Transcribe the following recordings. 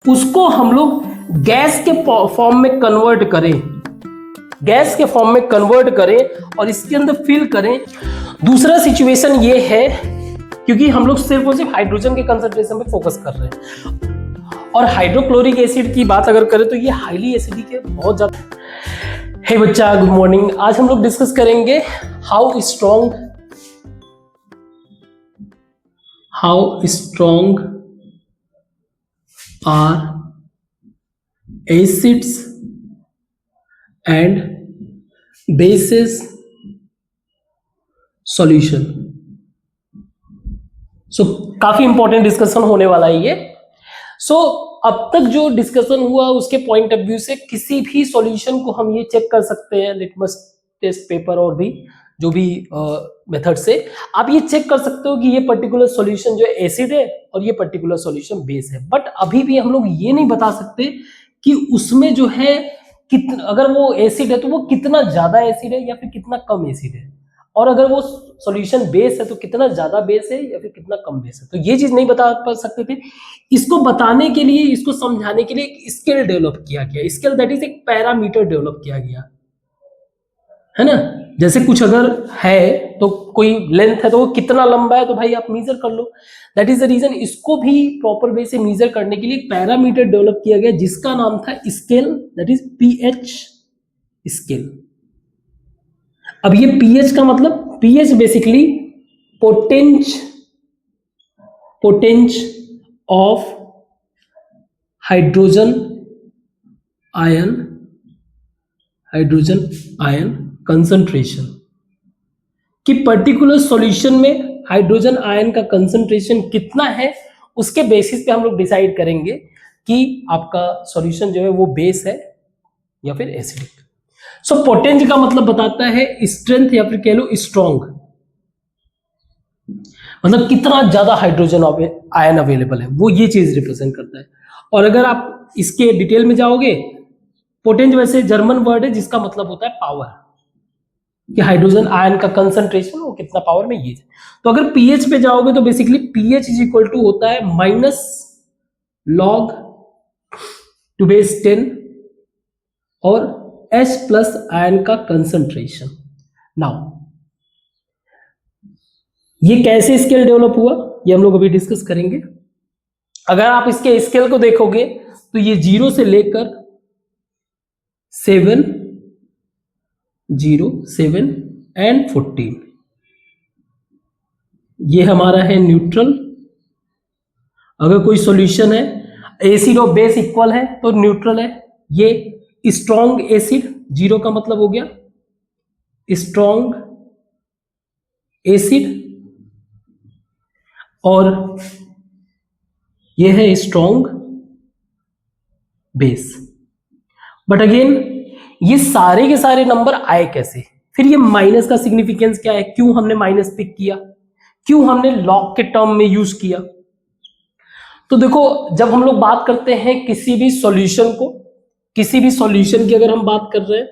उसको हम लोग गैस के फॉर्म में कन्वर्ट करें, गैस के फॉर्म में कन्वर्ट करें और इसके अंदर फिल करें। दूसरा सिचुएशन ये है, क्योंकि हम लोग सिर्फ और सिर्फ हाइड्रोजन के कंसंट्रेशन पे फोकस कर रहे हैं, और हाइड्रोक्लोरिक एसिड की बात अगर करें तो ये हाईली एसिडिक है, बहुत ज्यादा। हे बच्चा, गुड मॉर्निंग। आज हम लोग डिस्कस करेंगे how strong are acids and bases solution. So काफी इंपॉर्टेंट डिस्कशन होने वाला है ये। अब तक जो डिस्कशन हुआ उसके पॉइंट ऑफ व्यू से किसी भी सॉल्यूशन को हम ये चेक कर सकते हैं लिटमस टेस्ट पेपर और भी जो भी मेथड से आप ये चेक कर सकते हो कि ये पर्टिकुलर सॉल्यूशन जो एसिड है और ये पर्टिकुलर सॉल्यूशन बेस है। बट अभी भी हम लोग ये नहीं बता सकते कि उसमें जो है अगर वो एसिड है तो वो कितना ज्यादा एसिड है या फिर कितना कम एसिड है, और अगर वो सॉल्यूशन बेस है तो कितना ज्यादा बेस है या फिर कितना कम बेस है। तो ये चीज नहीं बता सकते थे। इसको बताने के लिए, इसको समझाने के लिए एक स्केल डेवलप किया गया। स्केल दैट इज एक पैरामीटर डेवलप किया गया, है ना। जैसे कुछ अगर है तो कोई लेंथ है तो वो कितना लंबा है तो भाई आप मेजर कर लो। दैट इज द रीजन इसको भी प्रॉपर वे से मेजर करने के लिए एक पैरामीटर डेवलप किया गया जिसका नाम था scale, that is P H scale. अब ये पीएच का मतलब, P H basically potential of hydrogen ion concentration, कि पर्टिकुलर सॉल्यूशन में हाइड्रोजन आयन का कंसंट्रेशन कितना है, उसके बेसिस पे हम लोग डिसाइड करेंगे कि आपका सॉल्यूशन जो है वो बेस है या फिर एसिडिक। पोटेंज का मतलब बताता है स्ट्रेंथ या फिर कह लो स्ट्रॉन्ग, मतलब कितना ज्यादा हाइड्रोजन आयन अवेलेबल है, वो ये चीज रिप्रेजेंट करता है। और अगर आप इसके डिटेल में जाओगे, पोटेंज वैसे जर्मन वर्ड है जिसका मतलब होता है पावर, कि हाइड्रोजन आयन का कंसंट्रेशन वो कितना पावर में ये। तो अगर पीएच पे जाओगे तो basically pH is equal to होता है माइनस लॉग टू बेस 10 और H प्लस आयन का कंसंट्रेशन। नाउ ये कैसे स्केल डेवलप हुआ ये हम लोग अभी डिस्कस करेंगे। अगर आप इसके स्केल को देखोगे तो ये 0 से लेकर 7, 0, 7 एंड 14, ये हमारा है न्यूट्रल। अगर कोई सॉल्यूशन है, एसिड और बेस इक्वल है तो न्यूट्रल है। ये स्ट्रॉन्ग एसिड, 0 का मतलब हो गया स्ट्रॉन्ग एसिड, और ये है स्ट्रॉन्ग बेस। बट अगेन ये सारे के सारे नंबर आए कैसे, फिर ये माइनस का सिग्निफिकेंस क्या है, क्यों हमने माइनस पिक किया, क्यों हमने लॉग के टर्म में यूज किया। तो देखो, जब हम लोग बात करते हैं किसी भी सॉल्यूशन को, किसी भी सॉल्यूशन की अगर हम बात कर रहे हैं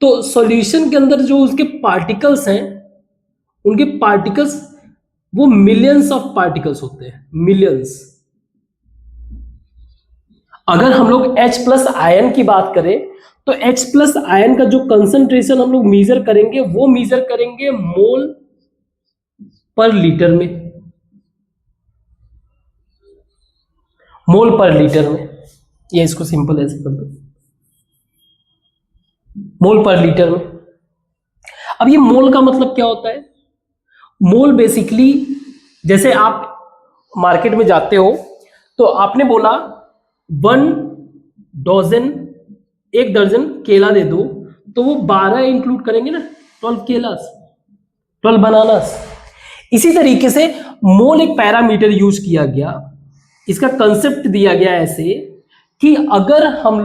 तो सॉल्यूशन के अंदर जो उसके पार्टिकल्स हैं, उनके पार्टिकल्स वो मिलियंस ऑफ पार्टिकल्स होते हैं, मिलियंस। अगर हम लोग H प्लस आयन की बात करें तो H प्लस आयन का जो कंसंट्रेशन हम लोग मेजर करेंगे वो मेजर करेंगे मोल पर लीटर में, मोल पर लीटर में। ये इसको सिंपल ऐसे कर दो, मोल पर लीटर में। अब ये मोल का मतलब क्या होता है, मोल बेसिकली जैसे आप मार्केट में जाते हो तो आपने बोला 1 डजन, 1 दर्जन केला दे दो, तो वो 12 इंक्लूड करेंगे ना, 12 केलास, 12 बनानास। इसी तरीके से मोल एक पैरामीटर यूज किया गया, इसका कंसेप्ट दिया गया ऐसे कि अगर हम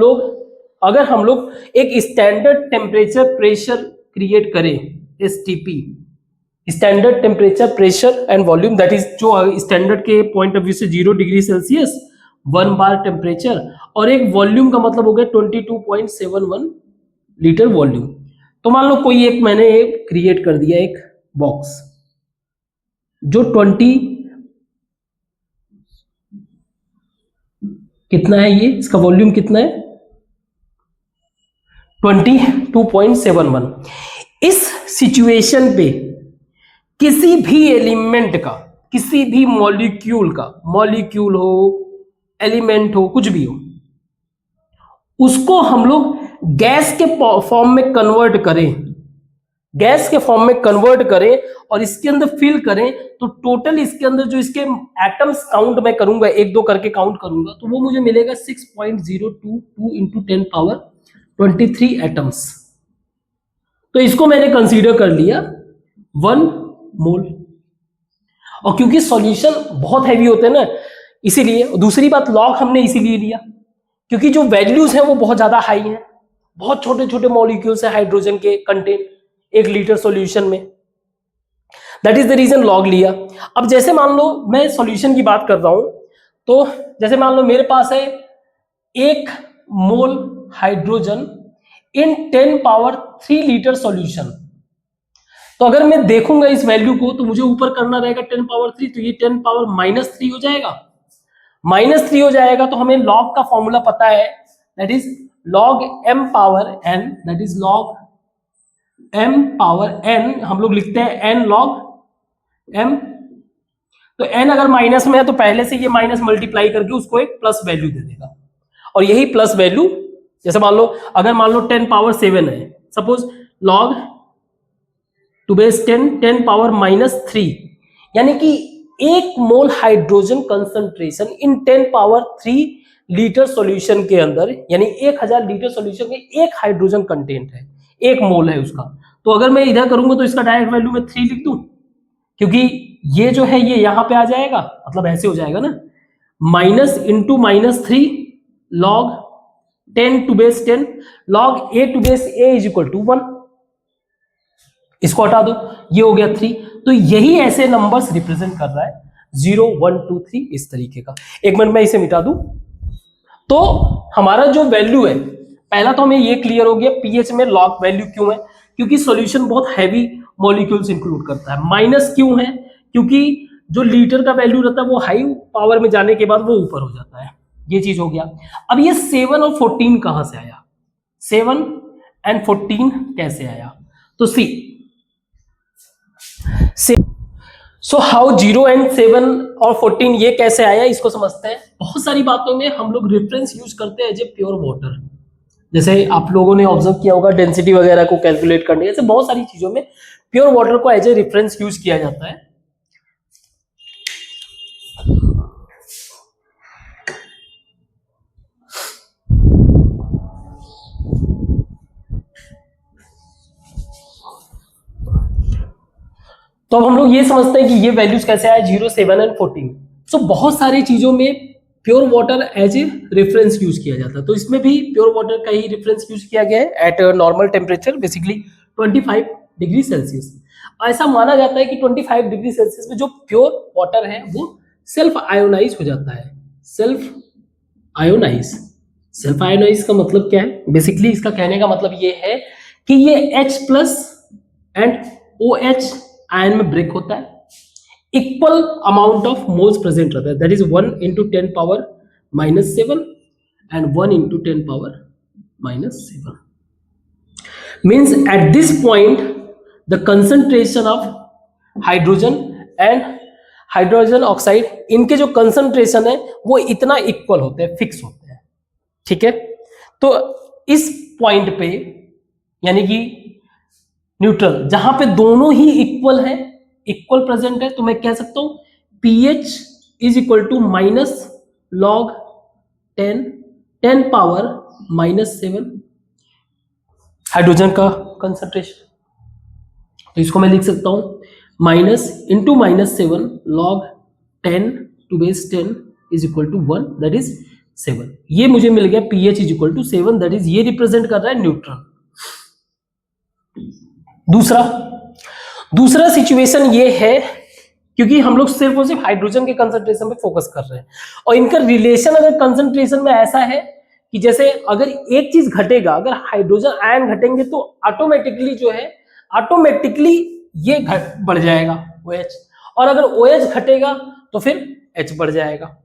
लोग एक स्टैंडर्ड टेम्परेचर प्रेशर क्रिएट करें, STP, standard temperature pressure and volume, that is जो स्टैंडर्ड के पॉइंट ऑफ व्यू से 0 डिग्री सेल्सियस 1 बार टेम्परेचर, और एक वॉल्यूम का मतलब हो गया 22.71 लीटर वॉल्यूम। तो मान लो कोई एक मैंने क्रिएट कर दिया एक बॉक्स जो 20 कितना है ये, इसका वॉल्यूम कितना है 22.71। इस सिचुएशन पे किसी भी एलिमेंट का, किसी भी मॉलिक्यूल का, मॉलिक्यूल हो, एलिमेंट हो, कुछ भी हो, उसको हम लोग गैस के फॉर्म में कन्वर्ट करें, गैस के फॉर्म में कन्वर्ट करें और इसके अंदर फिल करें, तो टोटल इसके अंदर जो इसके एटम्स काउंट मैं करूंगा, एक दो करके काउंट करूंगा, तो वो मुझे मिलेगा 6.022 इंटू 10 पावर 23 एटम्स। तो इसको मैंने कंसीडर कर लिया 1 मोल। और क्योंकि सॉल्यूशन बहुत हैवी होते हैं ना, इसीलिए। दूसरी बात, लॉग हमने इसीलिए लिया क्योंकि जो वैल्यूज हैं वो बहुत ज्यादा हाई हैं, बहुत छोटे छोटे मॉलिक्यूल्स हैं हाइड्रोजन के कंटेंट 1 लीटर सॉल्यूशन में, that is the reason log लिया। अब जैसे मान लो मैं सॉल्यूशन की बात कर रहा हूं, तो जैसे मान लो मेरे पास है 1 मोल hydrogen in 10 power 3 litre solution. तो अगर मैं देखूंगा इस वैल्यू को, तो मुझे ऊपर करना रहेगा 10 पावर 3, तो ये 10 पावर -3 हो जाएगा, -3 हो जाएगा। तो हमें लॉग का फॉर्मूला पता है, that is log m power n, that is log m power n, हम लोग लिखते हैं n log m। तो n अगर माइनस में है तो पहले से ये माइनस मल्टीप्लाई करके उसको एक प्लस वैल्यू दे देगा, और यही प्लस वैल्यू, जैसे मान लो अगर मान लो 10 पावर 7 है, सपोज log 2 बेस 10 पावर -3, यानी कि 1 मोल hydrogen concentration in 10 power 3 litre solution के अंदर, यानी 1000 लीटर सॉल्यूशन में 1 हाइड्रोजन कंटेंट है, 1 मोल है उसका। तो अगर मैं इधर करूंगा तो इसका डायरेक्ट वैल्यू मैं 3 लिख दूं, क्योंकि ये जो है ये यहां पे आ जाएगा, मतलब ऐसे हो जाएगा ना, minus into -3 log 10 to base 10 log a to base a is equal to 1। इसको हटा दो, ये हो गया 3। तो यही ऐसे नंबर्स रिप्रेजेंट कर रहा है 0 1 2 3 इस तरीके का। एक मिनट मैं इसे मिटा दूं। तो हमारा जो वैल्यू है, पहला तो हमें ये क्लियर हो गया पीएच में लॉग वैल्यू क्यों है, क्योंकि सॉल्यूशन बहुत हैवी मॉलिक्यूल्स इंक्लूड करता है। माइनस क्यों है, क्योंकि जो लीटर का वैल्यू रहता है वो हाई पावर में जाने के बाद वो ऊपर हो जाता है, ये चीज हो गया। अब ये 7 और 14 कहां से आया, 7 एंड 14 कैसे आया, तो सी सो हाउ 0 एंड 7 और 14 ये कैसे आया, इसको समझते हैं। बहुत सारी बातों में हम लोग रेफरेंस यूज करते हैं एज ए प्योर वाटर, जैसे आप लोगों ने ऑब्जर्व किया होगा डेंसिटी वगैरह को कैलकुलेट करने, ऐसे बहुत सारी चीजों में प्योर वाटर को एज ए रेफरेंस यूज किया जाता है। तो अब हम लोग ये समझते हैं कि ये वैल्यूज कैसे आए 0 7 एंड 14। सो बहुत सारी चीजों में pure water as a reference use किया जाता है, तो इसमें भी प्योर वाटर का ही रेफरेंस यूज किया गया है eight normal temperature, basically 25 degree Celsius. ऐसा माना जाता है कि 25 डिग्री सेल्सियस में जो प्योर वाटर है वो सेल्फ आयोनाइज हो जाता है। सेल्फ आयोनाइज, सेल्फ आयोनाइज का मतलब क्या है, बेसिकली इसका कहने का मतलब ये है कि ये H+ एंड OH आयन में ब्रेक होता है, equal amount of moles present रहता है, that is 1 into 10 power -7 and 1 into 10 power -7। Means at this point the concentration of hydrogen and hydrogen oxide, इनके जो कंसंट्रेशन है वो इतना इक्वल होते हैं, फिक्स होते हैं, ठीक है। तो इस पॉइंट पे यानी कि न्यूट्रल, जहां पे दोनों ही इक्वल है, इक्वल प्रेजेंट है, तो मैं कह सकता हूं pH is equal to -log 10 power -7 hydrogen का कंसंट्रेशन। तो इसको मैं लिख सकता हूं minus into -7 log 10 to base 10 is equal to 1, that is 7। ये मुझे मिल गया pH is equal to 7, that is ये रिप्रेजेंट कर रहा है न्यूट्रल। दूसरा सिचुएशन ये है, क्योंकि हम लोग सिर्फ और सिर्फ हाइड्रोजन के कंसंट्रेशन पे फोकस कर रहे हैं, और इनका रिलेशन अगर कंसंट्रेशन में ऐसा है कि जैसे अगर एक चीज घटेगा, अगर हाइड्रोजन आयन घटेंगे तो ऑटोमेटिकली जो है, ऑटोमेटिकली ये बढ़ जाएगा OH, और अगर OH घटेगा तो फिर H बढ़ जाएगा।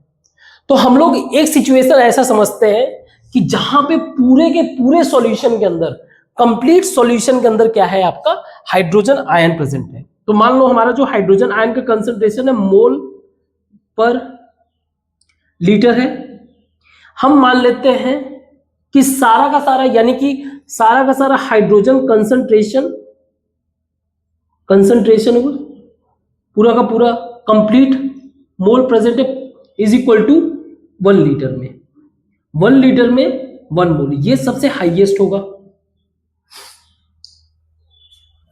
तो हम लोग एक सिचुएशन ऐसा समझते हैं कि जहां पे पूरे के पूरे सॉल्यूशन के अंदर, कंप्लीट सॉल्यूशन के अंदर क्या है, आपका हाइड्रोजन आयन प्रेजेंट है। तो मान लो हमारा जो हाइड्रोजन आयन का कंसंट्रेशन है मोल पर लीटर है। हम मान लेते हैं कि सारा का सारा, यानी कि सारा का सारा हाइड्रोजन कंसंट्रेशन पूरा का पूरा कंप्लीट मोल प्रेजेंट है इज इक्वल टू 1 लीटर में। 1 लीटर में 1 मोल, ये सबसे हाईएस्ट होगा।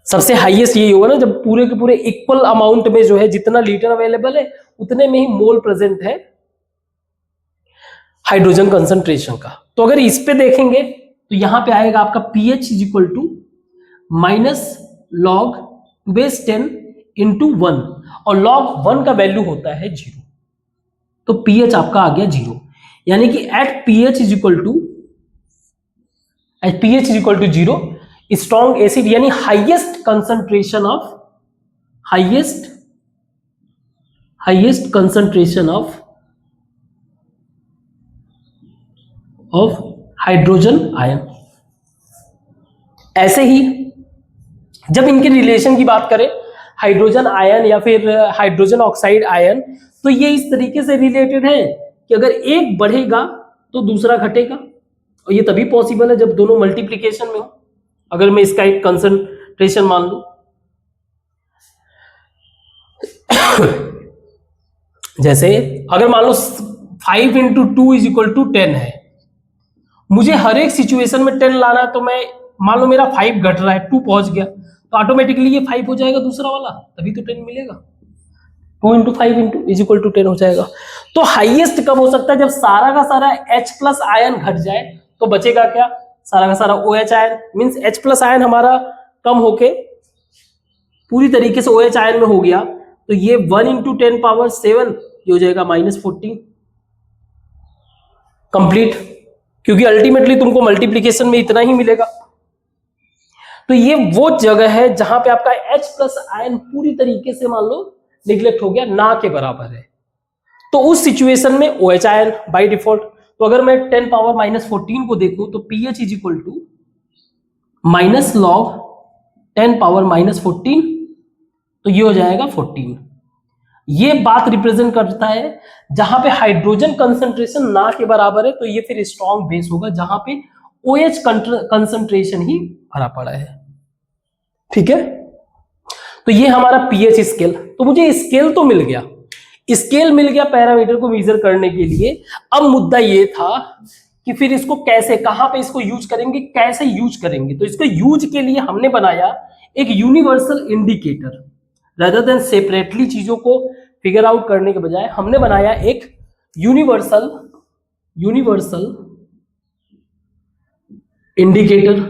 सबसे हाईएस्ट यही होगा ना, जब पूरे के पूरे इक्वल अमाउंट में जो है, जितना लीटर अवेलेबल है उतने में ही मोल प्रेजेंट है हाइड्रोजन कंसंट्रेशन का। तो अगर इस पे देखेंगे तो यहां पे आएगा आपका pH is equal to minus log base 10 into 1, और लॉग 1 का वैल्यू होता है 0, तो pH आपका आ गया 0। यानी कि at pH is equal to 0 strong acid, यानी highest concentration of hydrogen ion. ऐसे ही जब इनके रिलेशन की बात करें, हाइड्रोजन आयन या फिर हाइड्रोजन ऑक्साइड आयन, तो ये इस तरीके से रिलेटेड है कि अगर एक बढ़ेगा तो दूसरा घटेगा, और ये तभी पॉसिबल है जब दोनों मल्टीप्लीकेशन में हो। अगर मैं इसका एक कंसंट्रेशन मान लूं, जैसे अगर मान लो 5 इंटू 2 इज इक्वल टू 10 है, मुझे हर एक सिचुएशन में 10 लाना है, तो मैं मान लो मेरा 5 घट रहा है, 2 पहुंच गया, तो ऑटोमेटिकली ये 5 हो जाएगा दूसरा वाला, तभी तो 10 मिलेगा। 2 into 5 into is equal to 10 हो जाएगा। तो हाईएस्ट कब हो सकता है, जब सारा का सारा H प्लस आयन घट जाए, तो बचेगा क्या, सारा का सारा OH ion, means H plus ion हमारा कम होके पूरी तरीके से OH आयन में हो गया, तो ये 1 इंटू 10 पावर 7 ये हो जाएगा -14 कंप्लीट, क्योंकि अल्टीमेटली तुमको मल्टीप्लीकेशन में इतना ही मिलेगा। तो ये वो जगह है जहां पे आपका H प्लस आयन पूरी तरीके से मान लो निगलेक्ट हो गया, ना के बराबर है, तो उस सिचुएशन में OH आयन बाय डिफॉल्ट। तो अगर मैं 10 पावर -14 को देखूं तो pH is equal to minus log 10 power -14, तो ये हो जाएगा 14। ये बात रिप्रेजेंट करता है जहां पे हाइड्रोजन कंसंट्रेशन ना के बराबर है, तो ये फिर स्ट्रॉन्ग बेस होगा जहां पे OH कंसंट्रेशन ही भरा पड़ा है। ठीक है, तो ये हमारा pH स्केल। तो मुझे स्केल तो मिल गया, स्केल मिल गया पैरामीटर को मेजर करने के लिए। अब मुद्दा ये था कि फिर इसको कैसे, कहां पे इसको यूज करेंगे, कैसे यूज करेंगे। तो इसको यूज के लिए हमने बनाया एक universal indicator. Rather than separately चीजों को फिगर आउट करने के बजाय हमने बनाया एक यूनिवर्सल इंडिकेटर।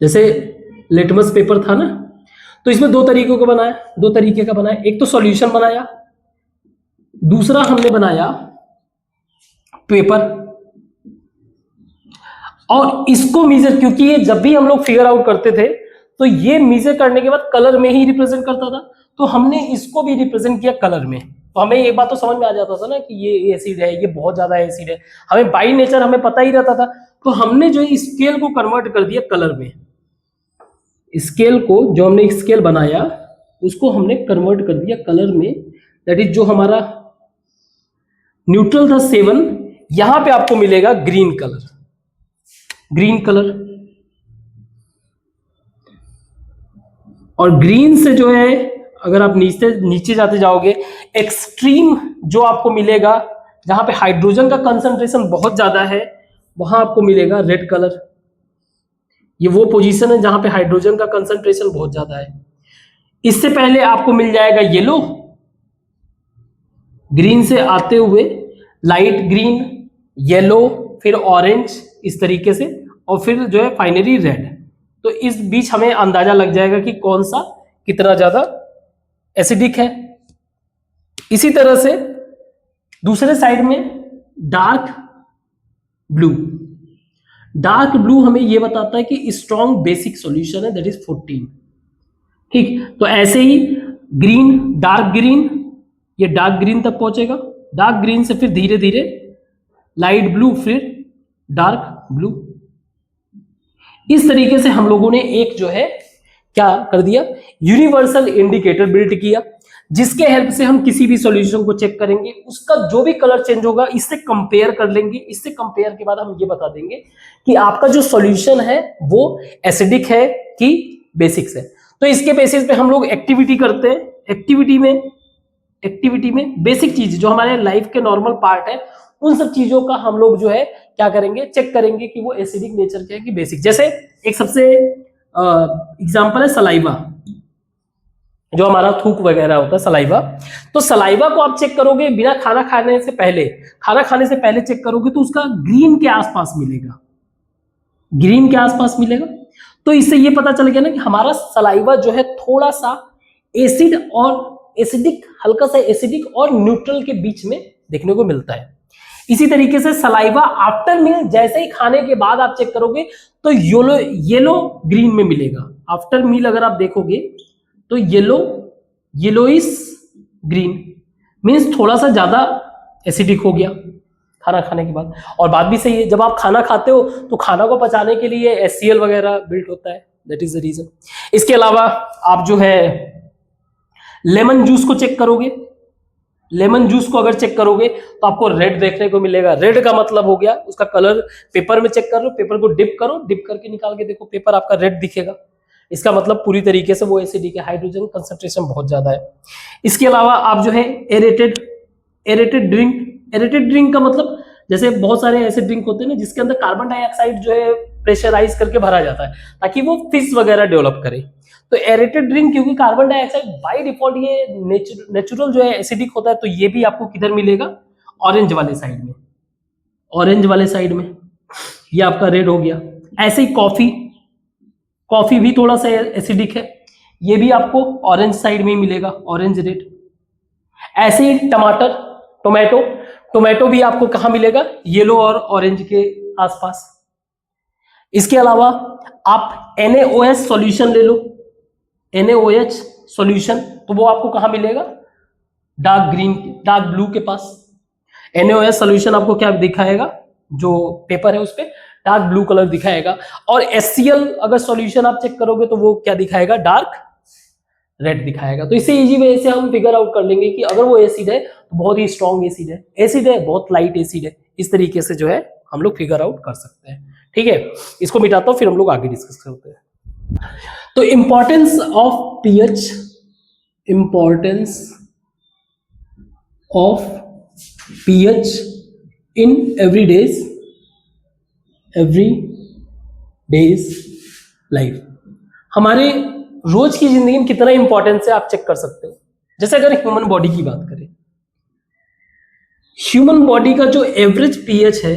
जैसे लिटमस पेपर था ना, तो इसमें दो तरीके का बनाया। एक तो सॉल्यूशन बनाया, दूसरा हमने बनाया पेपर। और इसको मेजर, क्योंकि ये जब भी हम लोग फिगर आउट करते थे तो ये मेजर करने के बाद कलर में ही रिप्रेजेंट करता था, तो हमने इसको भी रिप्रेजेंट किया कलर में। तो हमें एक बात तो समझ में आ जाता था ना कि ये एसिड है, ये बहुत ज्यादा एसिड है, हमें बाई नेचर हमें पता ही रहता था। तो हमने जो स्केल को कन्वर्ट कर दिया कलर में। स्केल को, जो हमने स्केल बनाया उसको हमने कन्वर्ट कर दिया कलर में। दैट इज जो हमारा न्यूट्रल था 7, यहां पे आपको मिलेगा ग्रीन कलर। और ग्रीन से जो है, अगर आप नीचे जाते जाओगे, एक्सट्रीम जो आपको मिलेगा, जहां पे हाइड्रोजन का कंसंट्रेशन बहुत ज्यादा है, वहां आपको मिलेगा रेड कलर। ये वो पोजीशन है जहां पे हाइड्रोजन का कंसंट्रेशन बहुत ज्यादा है। इससे पहले आपको मिल जाएगा येलो, ग्रीन से आते हुए लाइट ग्रीन, येलो, फिर ऑरेंज, इस तरीके से, और फिर जो है फाइनली रेड। तो इस बीच हमें अंदाजा लग जाएगा कि कौन सा कितना ज्यादा एसिडिक है। इसी तरह से दूसरे साइड में डार्क ब्लू हमें यह बताता है कि स्ट्रॉन्ग बेसिक सॉल्यूशन है, दैट इज 14। ठीक, तो ऐसे ही ग्रीन, डार्क ग्रीन, ये डार्क ग्रीन तक पहुंचेगा, डार्क ग्रीन से फिर धीरे धीरे लाइट ब्लू, फिर डार्क ब्लू। इस तरीके से हम लोगों ने एक जो है क्या कर दिया, यूनिवर्सल इंडिकेटर बिल्ड किया, जिसके हेल्प से हम किसी भी सॉल्यूशन को चेक करेंगे, उसका जो भी कलर चेंज होगा इससे कंपेयर कर लेंगे। इससे कंपेयर के बाद हम ये बता देंगे कि आपका जो सॉल्यूशन है वो एसिडिक है कि बेसिक्स है। तो इसके बेसिस पे हम लोग एक्टिविटी करते हैं। एक्टिविटी में बेसिक चीज जो हमारे लाइफ के नॉर्मल पार्ट है, उन सब चीजों का हम लोग जो है क्या करेंगे, चेक करेंगे कि वो एसिडिक नेचर के है कि बेसिक। जैसे एक सबसे एग्जांपल है सलाइवा, जो हमारा थूक वगैरह होता है सलाइवा। तो सलाइवा को आप चेक करोगे बिना खाना खाने से पहले, खाना खाने से पहले चेक करोगे तो उसका ग्रीन के आसपास मिलेगा, ग्रीन के आसपास मिलेगा। तो इससे ये पता चल गया ना कि हमारा सलाइवा जो है थोड़ा सा एसिड और एसिडिक, हल्का सा एसिडिक और न्यूट्रल के बीच में देखने को मिलता है। इसी तरीके से सलाइवा आफ्टर मील, जैसे ही खाने के बाद आप चेक करोगे तो येलो ग्रीन में मिलेगा। आफ्टर मील अगर आप देखोगे तो येलोइश ग्रीन मीन्स थोड़ा सा ज्यादा एसिडिक हो गया खाना खाने के बाद। और बात भी सही है, जब आप खाना खाते हो तो खाना को पचाने के लिए HCl वगैरह बिल्ड होता है, दैट इज द रीजन। इसके अलावा आप जो है लेमन जूस को चेक करोगे, लेमन जूस को अगर चेक करोगे तो आपको रेड देखने को मिलेगा। रेड का मतलब हो गया उसका कलर, पेपर में चेक करो, पेपर को डिप करो, डिप करके निकाल के देखो, पेपर आपका रेड दिखेगा। इसका मतलब पूरी तरीके से वो एसिडिक है, हाइड्रोजन कंसंट्रेशन बहुत ज्यादा है। इसके अलावा आप जो है एरेटेड ड्रिंक का मतलब जैसे बहुत सारे ऐसे ड्रिंक होते हैं ना जिसके अंदर कार्बन डाइऑक्साइड जो है प्रेशराइज करके भरा जाता है ताकि वो फिश वगैरह डेवलप करे। तो एरेटेड ड्रिंक, क्योंकि कार्बन डाइऑक्साइड बाय डिफॉल्ट ये नेचुरल जो है एसिडिक होता है, तो ये भी आपको किधर मिलेगा, ऑरेंज वाले साइड में, ऑरेंज वाले साइड में, ये आपका रेड हो गया। ऐसे ही कॉफी भी थोड़ा सा एसिडिक है, ये भी आपको ऑरेंज साइड में ही मिलेगा, ऑरेंज रेड। ऐसे ही टोमेटो भी आपको कहां मिलेगा, येलो और ऑरेंज के आसपास। इसके अलावा आप NaOH सॉल्यूशन ले लो, NaOH सॉल्यूशन, तो वो आपको कहां मिलेगा, डार्क ब्लू के पास। NaOH सॉल्यूशन आपको क्या दिखाएगा, जो पेपर है उस पे डार्क ब्लू कलर दिखाएगा। और HCl अगर सॉल्यूशन आप चेक करोगे तो वो क्या दिखाएगा, डार्क रेड दिखाएगा। तो इससे इजी वे से हम फिगर आउट कर लेंगे कि अगर वो एसिड है तो बहुत ही स्ट्रॉन्ग एसिड है, एसिड है बहुत लाइट एसिड है। इस तरीके से जो है हम लोग फिगर आउट कर सकते हैं। ठीक है, इसको मिटाता हूं फिर हम लोग आगे डिस्कस करते हैं। तो importance of P H, importance of P H in everydays life, हमारे रोज की जिंदगी में कितना इंपॉर्टेंस है आप चेक कर सकते हो। जैसे अगर ह्यूमन बॉडी की बात करें, ह्यूमन बॉडी का जो एवरेज पीएच है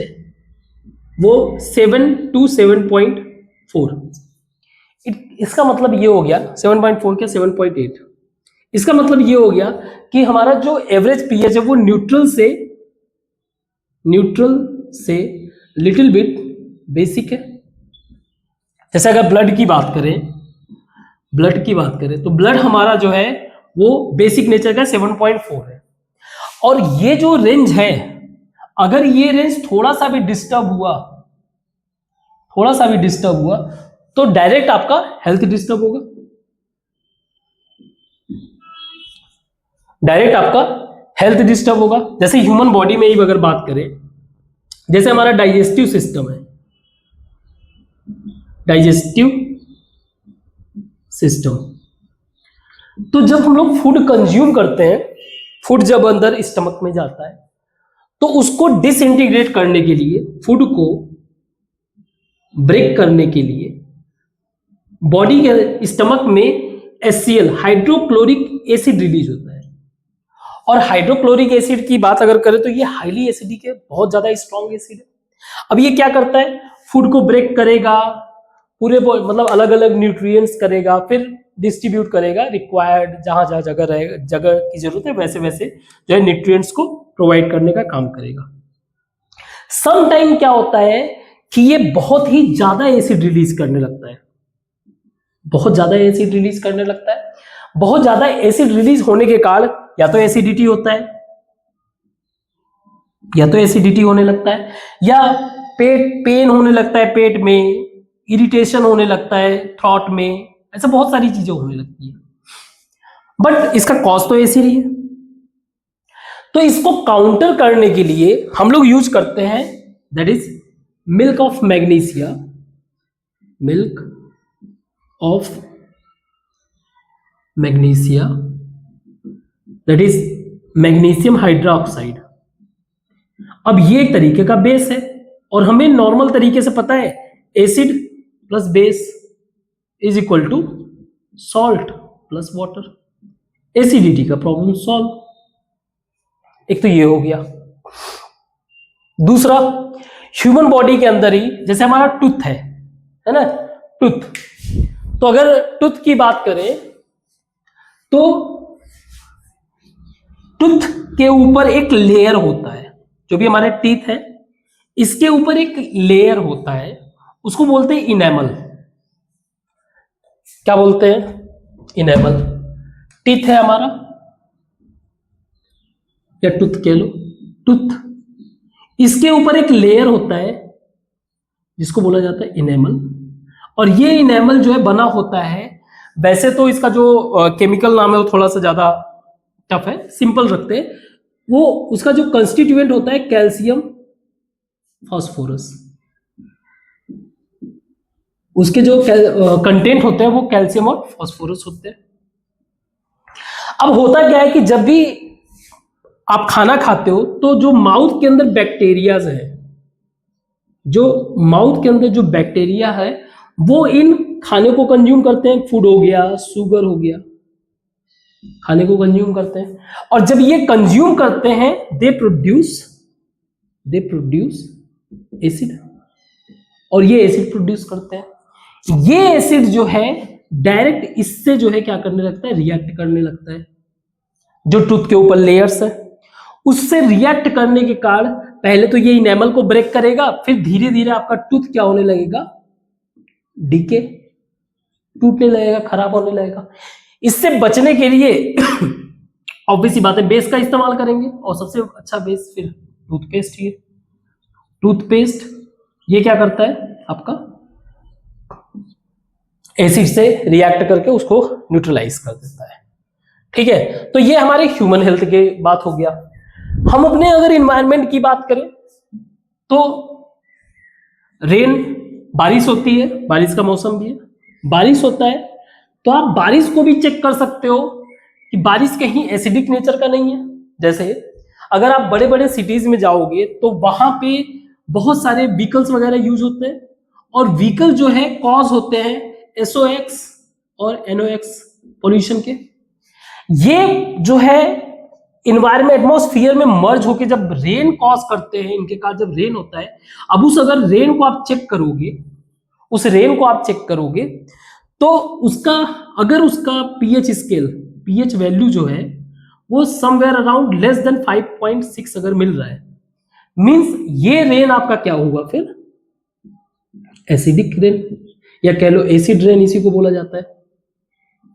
वो 7 to 7.4। इसका मतलब ये हो गया 7.4 क्या 7.8, इसका मतलब ये हो गया कि हमारा जो एवरेज पीएच है वो न्यूट्रल से लिटिल बिट बेसिक है। जैसे अगर ब्लड की बात करें तो ब्लड हमारा जो है वो बेसिक नेचर का 7.4 है। और ये जो रेंज है, अगर ये रेंज थोड़ा सा भी डिस्टर्ब हुआ तो डायरेक्ट आपका हेल्थ डिस्टर्ब होगा, जैसे ह्यूमन बॉडी में ही अगर बात करें, जैसे हमारा डाइजेस्टिव सिस्टम है, तो जब हम लोग फूड कंज्यूम करते हैं, फूड जब अंदर स्टमक में जाता है तो उसको डिसइंटीग्रेट करने के लिए, फूड को ब्रेक करने के लिए बॉडी के स्टमक में HCl हाइड्रोक्लोरिक एसिड रिलीज होता है। और हाइड्रोक्लोरिक एसिड की बात अगर करें तो ये हाईली एसिडिक है, बहुत ज्यादा स्ट्रॉन्ग एसिड है। अब ये क्या करता है, फूड को ब्रेक करेगा, पूरे मतलब अलग अलग न्यूट्रिएंट्स करेगा, फिर डिस्ट्रीब्यूट करेगा, रिक्वायर्ड जहां जगह की जरूरत है वैसे वैसे जो है न्यूट्रिएंट्स को प्रोवाइड करने का काम करेगा। सम टाइम क्या होता है कि ये बहुत ही ज्यादा एसिड रिलीज करने लगता है, बहुत ज्यादा एसिड रिलीज होने के कारण या तो एसिडिटी होता है, या तो एसिडिटी होने लगता है, या पेट पेन होने लगता है, पेट में इरिटेशन होने लगता है, थ्रॉट में, ऐसा बहुत सारी चीजें होने लगती है। बट इसका कॉज तो एसिड ही है। तो इसको काउंटर करने के लिए हम लोग यूज करते हैं that is milk of magnesia, milk of magnesia, that is magnesium hydroxide. अब ये एक तरीके का बेस है, और हमें नॉर्मल तरीके से पता है acid plus base is equal to salt plus water. Acidity का प्रॉब्लम सॉल्व। एक तो ये हो गया। दूसरा, ह्यूमन बॉडी के अंदर ही जैसे हमारा टूथ है ना, टूथ, तो अगर टूथ की बात करें तो टूथ के ऊपर एक लेयर होता है, जो भी हमारे टीथ है इसके ऊपर एक लेयर होता है, उसको बोलते हैं इनेमल। क्या बोलते हैं? इनेमल। टीथ है हमारा, या टूथ कह लो, टूथ, इसके ऊपर एक लेयर होता है जिसको बोला जाता है इनेमल। और ये इनेमल जो है बना होता है, वैसे तो इसका जो केमिकल नाम है वो थोड़ा सा ज्यादा टफ है, सिंपल रखते हैं। वो उसका जो कंस्टिट्यूएंट होता है कैल्शियम फास्फोरस, उसके जो कंटेंट होते हैं वो कैल्शियम और फास्फोरस होते हैं। अब होता क्या है कि जब भी आप खाना खाते हो तो जो माउथ के अंदर बैक्टीरियाज है, जो माउथ के अंदर जो बैक्टीरिया है वो इन खाने को कंज्यूम करते हैं। फूड हो गया, शुगर हो गया, खाने को कंज्यूम करते हैं, और जब ये कंज्यूम करते हैं दे प्रोड्यूस एसिड, और ये एसिड प्रोड्यूस करते हैं। ये एसिड जो है डायरेक्ट इससे जो है क्या करने लगता है, रिएक्ट करने लगता है। जो टूथ के ऊपर लेयर्स है उससे रिएक्ट करने के कारण पहले तो ये इनेमल को ब्रेक करेगा, फिर धीरे धीरे आपका टूथ क्या होने लगेगा, डीके, टूटने लगेगा, खराब होने लगेगा। इससे बचने के लिए ऑब्वियस सी बात है बेस का इस्तेमाल करेंगे, और सबसे अच्छा बेस फिर टूथपेस्ट ही है। टूथपेस्ट ये क्या करता है, आपका एसिड से रिएक्ट करके उसको न्यूट्रलाइज कर देता है। ठीक है, तो ये हमारे ह्यूमन हेल्थ की बात हो गया। हम अपने अगर इन्वायरमेंट की बात करें तो रेन, बारिश होती है, बारिश का मौसम भी है, बारिश होता है, तो आप बारिश को भी चेक कर सकते हो कि बारिश कहीं एसिडिक नेचर का नहीं है। जैसे अगर आप बड़े बड़े सिटीज में जाओगे तो वहां पे बहुत सारे व्हीकल्स वगैरह यूज होते हैं, और व्हीकल जो है कॉज होते हैं SOx और NOx पोल्यूशन के। ये जो है इन्वायरमेंट एटमॉस्फेयर में मर्ज होके जब रेन कॉज करते हैं, इनके कारण जब रेन होता है, अब उस अगर रेन को आप चेक करोगे, उस रेन को आप चेक करोगे तो उसका अगर उसका pH स्केल, pH वैल्यू जो है वो समवेयर अराउंड लेस देन 5.6 अगर मिल रहा है, मींस ये रेन आपका क्या होगा, फिर एसिडिक रेन, या कह लो एसिड रेन, इसी को बोला जाता है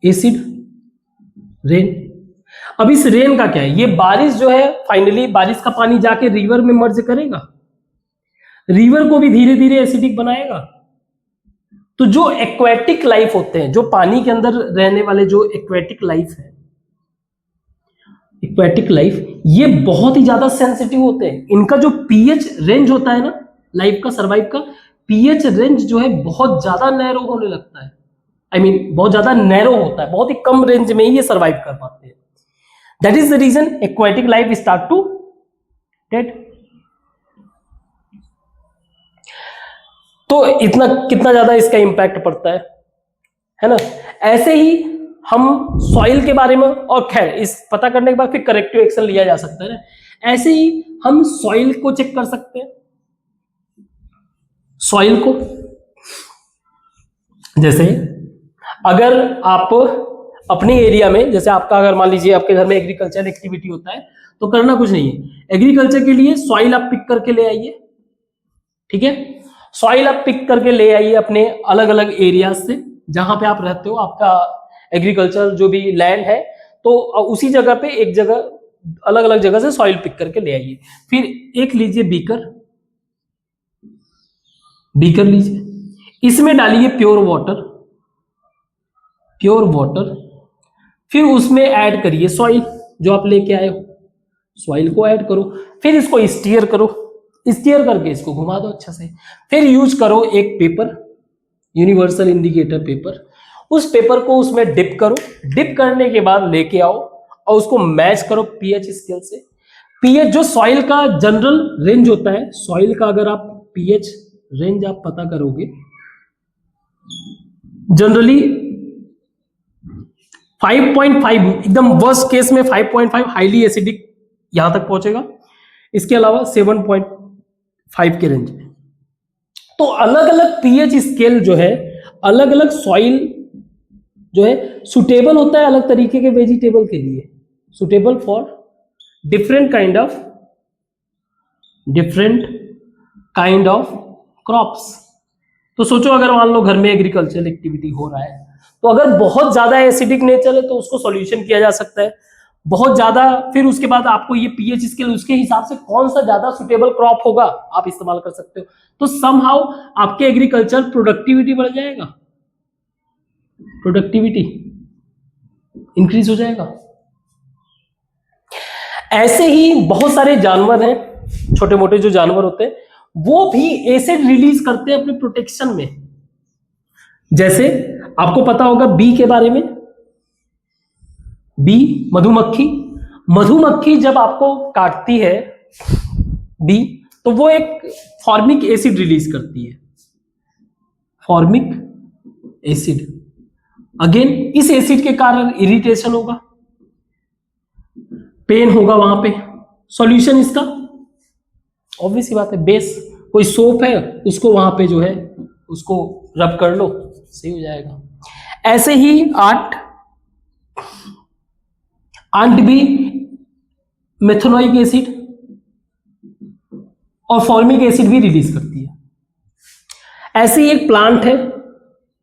एसिड रेन। अब इस रेन का क्या है, ये बारिश जो है फाइनली बारिश का पानी जाके रिवर में मर्ज करेगा, रिवर को भी धीरे धीरे एसिडिक बनाएगा। तो जो एक्वेटिक लाइफ होते हैं, जो पानी के अंदर रहने वाले जो एक्वेटिक लाइफ है, एक्वेटिक लाइफ, ये बहुत ही ज्यादा सेंसिटिव होते हैं। इनका जो pH रेंज होता है ना, लाइफ का, सर्वाइव का pH रेंज जो है बहुत ज्यादा नैरो होने लगता है। बहुत ज्यादा नैरो होता है, बहुत ही कम रेंज में ही ये सर्वाइव कर पाते हैं। That is the reason aquatic life start to dead. तो इतना कितना ज्यादा इसका इंपैक्ट पड़ता है ना। ऐसे ही हम सॉइल के बारे में, और खैर इस पता करने के बाद फिर करेक्टिव एक्शन लिया जा सकता है ना। ऐसे ही हम सॉइल को चेक कर सकते हैं, सॉइल को, जैसे अगर आप अपने एरिया में, जैसे आपका अगर मान लीजिए आपके घर में एग्रीकल्चर एक्टिविटी होता है, तो करना कुछ नहीं है, एग्रीकल्चर के लिए सॉइल आप पिक करके ले आइए। ठीक है, सॉइल आप पिक करके ले आइए अपने अलग अलग एरियाज से, जहां पे आप रहते हो, आपका एग्रीकल्चर जो भी लैंड है, तो उसी जगह पे एक जगह अलग अलग जगह से सॉइल पिक करके ले आइए। फिर एक लीजिए बीकर, बीकर लीजिए, इसमें डालिए प्योर वाटर, प्योर वाटर, फिर उसमें ऐड करिए सॉइल जो आप लेके आए हो, सॉइल को ऐड करो, फिर इसको स्टीयर करो, स्टीयर करके इसको घुमा दो अच्छा से। फिर यूज करो एक पेपर, यूनिवर्सल इंडिकेटर पेपर, उस पेपर को उसमें डिप करो, डिप करने के बाद लेके आओ और उसको मैच करो पीएच स्केल से। पीएच जो सॉइल का जनरल रेंज होता है, सॉइल का अगर आप पीएच रेंज आप पता करोगे, जनरली 5.5 एकदम वर्स्ट केस में 5.5 हाईली एसिडिक यहां तक पहुंचेगा, इसके अलावा 7.5 के रेंज में। तो अलग अलग पीएच स्केल जो है, अलग अलग सॉइल जो है सुटेबल होता है अलग तरीके के वेजिटेबल के लिए, suitable for different kind of crops. तो सोचो अगर मान लो घर में एग्रीकल्चरल एक्टिविटी हो रहा है, तो अगर बहुत ज्यादा एसिडिक नेचर है तो उसको सॉल्यूशन किया जा सकता है, बहुत ज्यादा, फिर उसके बाद आपको ये पीएच स्केल उसके हिसाब से कौन सा ज्यादा सुटेबल क्रॉप होगा आप इस्तेमाल कर सकते हो। तो समहाउ आपके एग्रीकल्चर प्रोडक्टिविटी बढ़ जाएगा, प्रोडक्टिविटी इंक्रीज हो जाएगा। ऐसे ही बहुत सारे जानवर हैं, छोटे मोटे जो जानवर होते हैं वो भी एसिड रिलीज करते हैं अपने प्रोटेक्शन में। जैसे आपको पता होगा बी के बारे में, बी मधुमक्खी, मधुमक्खी जब आपको काटती है बी, तो वो एक फॉर्मिक एसिड रिलीज करती है, फॉर्मिक एसिड। अगेन इस एसिड के कारण इरिटेशन होगा, पेन होगा वहां पे। सॉल्यूशन इसका ऑब्वियस ही बात है, बेस, कोई सोप है उसको वहां पे जो है उसको रब कर लो, सही हो जाएगा। ऐसे ही आंट भी मेथनोइक एसिड और फॉर्मिक एसिड भी रिलीज करती है। ऐसे ही एक प्लांट है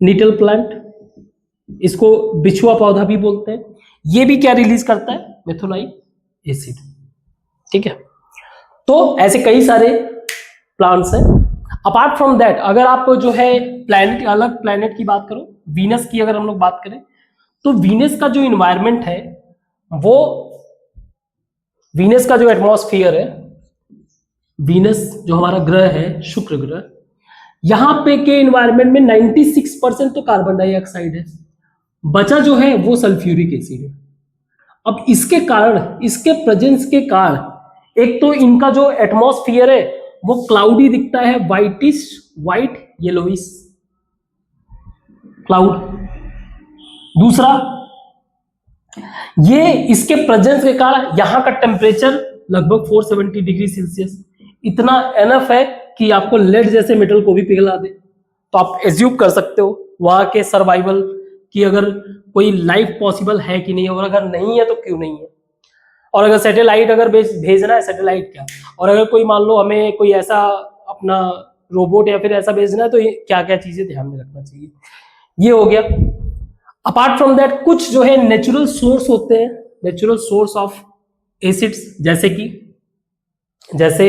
नीटल प्लांट, इसको बिछुआ पौधा भी बोलते हैं, ये भी क्या रिलीज करता है, मेथनोइक एसिड। ठीक है, तो ऐसे कई सारे प्लांट्स हैं। अपार्ट फ्रॉम दैट अगर आप जो है प्लैनेट, अलग प्लैनेट की बात करो, वीनस की अगर हम लोग बात करें, तो वीनस का जो इन्वायरमेंट है, वो वीनस का जो एटमॉस्फेयर है, वीनस जो हमारा ग्रह है, शुक्र ग्रह, यहां पे के इन्वायरमेंट में 96% तो कार्बन डाइऑक्साइड है, बचा जो है वो सल्फ्यूरिक एसिड है। अब इसके कारण, इसके प्रेजेंस के कारण एक तो इनका जो एटमॉस्फेयर है वो क्लाउडी दिखता है, व्हाइट येलोइश क्लाउड। दूसरा, ये इसके प्रेजेंस के कारण यहां का टेम्परेचर लगभग 470 डिग्री सेल्सियस, इतना एनफ है कि आपको लेड जैसे मेटल को भी पिघला दे। तो आप एज्यूम कर सकते हो वहां के सर्वाइवल की अगर कोई लाइफ पॉसिबल है कि नहीं, और अगर नहीं है तो क्यों नहीं है। और अगर सैटेलाइट अगर भेजना है, सैटेलाइट क्या, और अगर कोई मान लो हमें कोई ऐसा अपना रोबोट या फिर ऐसा भेजना है, तो ये क्या क्या चीजें ध्यान में रखना चाहिए, ये हो गया। अपार्ट फ्रॉम दैट कुछ जो है नेचुरल सोर्स होते हैं, नेचुरल सोर्स ऑफ एसिड्स, जैसे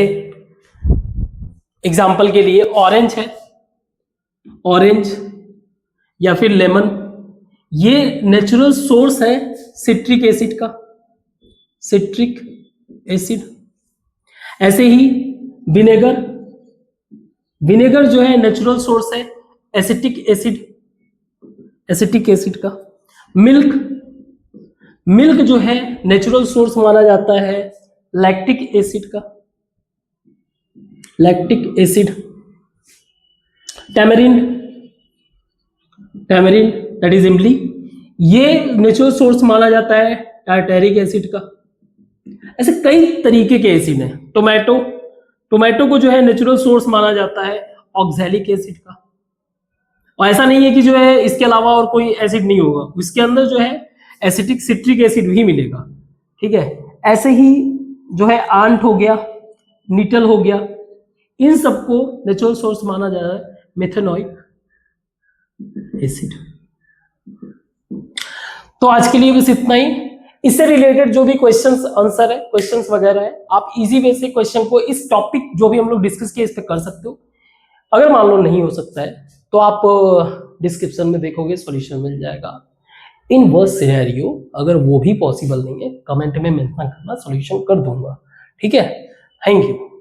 एग्जाम्पल के लिए ऑरेंज है, ऑरेंज या फिर लेमन, ये नेचुरल सोर्स है सिट्रिक एसिड का, सिट्रिक एसिड। ऐसे ही विनेगर, विनेगर जो है नेचुरल सोर्स है एसिटिक एसिड, एसिटिक एसिड का। मिल्क, मिल्क जो है नेचुरल सोर्स माना जाता है लैक्टिक एसिड का, lactic acid. Tamarind, tamarind that is इमली, ये नेचुरल सोर्स माना जाता है टार्टेरिक एसिड का। ऐसे कई तरीके के एसिड हैं। टोमेटो, टोमेटो को जो है नेचुरल सोर्स माना जाता है ऑक्सैलिक एसिड का। और ऐसा नहीं है कि जो है इसके अलावा और कोई एसिड नहीं होगा, इसके अंदर जो है एसिटिक सिट्रिक एसिड भी मिलेगा। ठीक है, ऐसे ही जो है आंट हो गया, नीटल हो गया, इन सबको नेचुरल सोर्स माना जा रहा है मेथनोइक एसिड। तो आज के लिए बस इतना ही। इससे रिलेटेड जो भी क्वेश्चंस आंसर है, क्वेश्चंस वगैरह है, आप इजी वे से क्वेश्चन को इस टॉपिक जो भी हम लोग डिस्कस किए इस पे कर सकते हो। अगर मान लो नहीं हो सकता है तो आप डिस्क्रिप्शन में देखोगे, सॉल्यूशन मिल जाएगा। इन वर्स्ट सिनेरियो अगर वो भी पॉसिबल नहीं है, कमेंट में मेंशन करना, सॉल्यूशन कर दूंगा। ठीक है, थैंक यू।